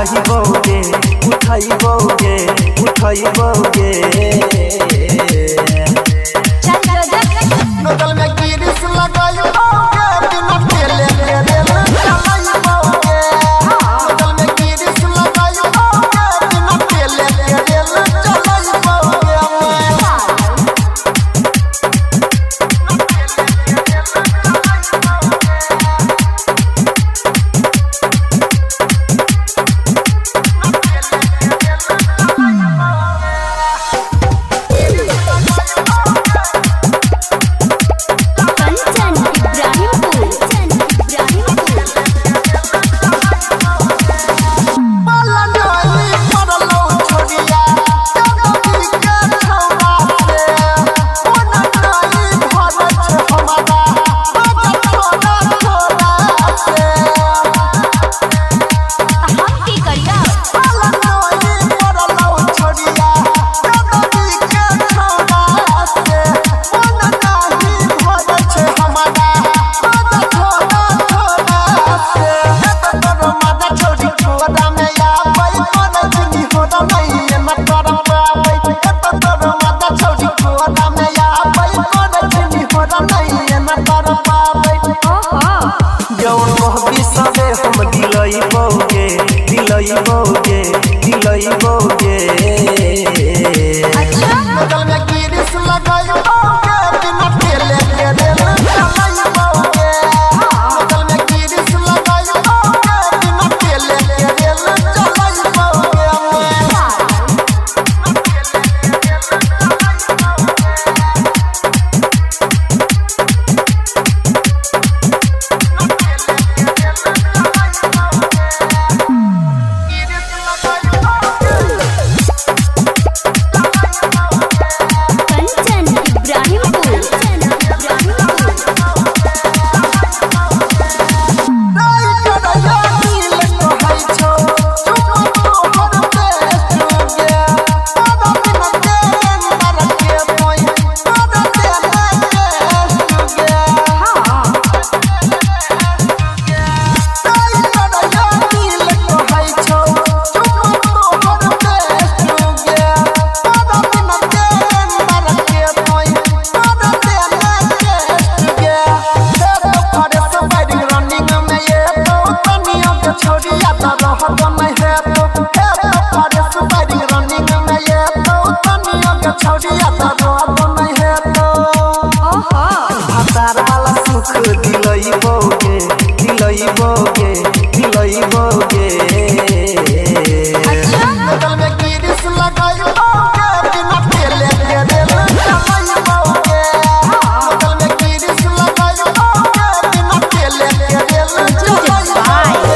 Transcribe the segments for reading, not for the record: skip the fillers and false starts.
उठाइबोगे उठाइबोगे उठाइबोगे बगल में गिरिस लगाइबोगे बिना तेले के रेल चलाइबोगे बगल में गिरिस लगाइबोगे बिना तेले के रेल चलाइबोगे दिलइबोगे दिलइबोगे दिलइबोगे बगल में गिरिस लगाइबोगे बिना तेले के रेल चलाइबोगे बगल में गिरिस लगाइबोगे बिना तेले के रेल चलाइबोगे दिलइबोगे दिलइबोगे दिलइबोगे बगल में गिरिस लगाइबोगे बिना तेले के रेल चलाइबोगे बगल में गिरिस लगाइबोगे बिना तेले के रेल चलाइबोगे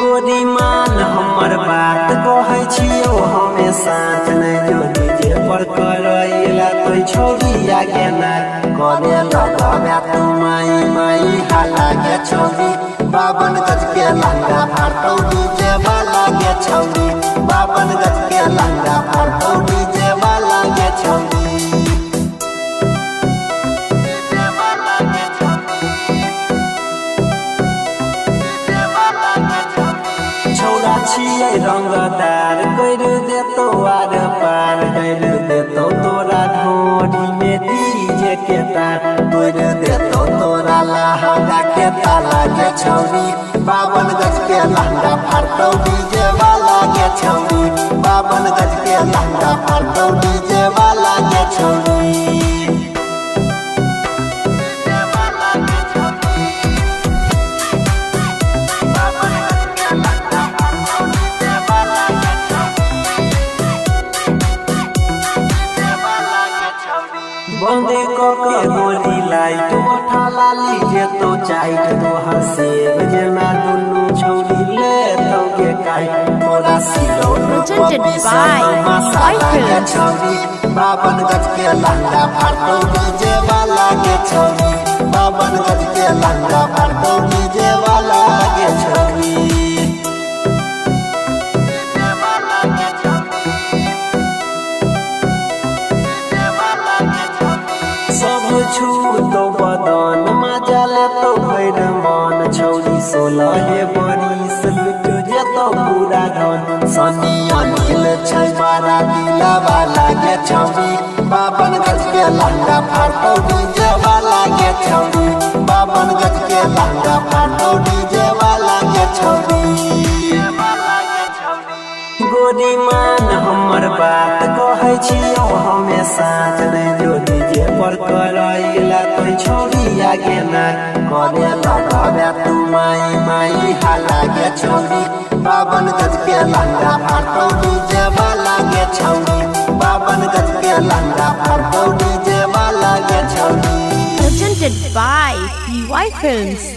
गोरी मान हमर बात कहै छियो हमेशा नहीं जो डीजे पर करैला तो छोड़िया के ना करे लगावे तू माई माई हाला के छोड़ी 52 गज के लंगा फाटो डीजे वाला के छोड़ी 52 गज के लंगा फाटो डीजे वाला के छोड़ी रंगदार कर देतो आर पार कर देतो तोरा ढोरी में डीजे के तार तोड़ देतो तोरा लहंगा के ताला के छौरी 52 गज के लहंगा फाटो डीजे वाला के छौरी 52 गज के लहंगा फाटो डीजे वाला के छौरी के गोरी लाइट उठा लाली जे तो चाइट तो हसेब जना दुनु छौरी ले तो के काट तोरा सिलो मसाला के छौरी 52 गज के लहंगा फाड़तो डीजे वाला के छौरी 52 गज के लहंगा फाड़तो डीजे वाला के छौरी सब छू तो बदन मजा ले तो भैर मन छौरी 16 बरिस लुट जेतो पूरा धन सनी अनिल छै मारा दिला वाला के छौरी 52 गज के लहंगा फाड़तो डीजे वाला के छौरी 52 गज के लहंगा फाड़तो डीजे वाला के छौरी गोरी मान हमर बात कहै छियो हमेशा नै जो डीजे पर करैला तोय छौरी आगे ना करे लगाबे तू माई माई हाला के छौरी 52 गज के लहंगा फाड़तो डीजे वाला के छौरी 52 गज के लहंगा फाड़तो डीजे वाला के छौरी Presented by PY Films.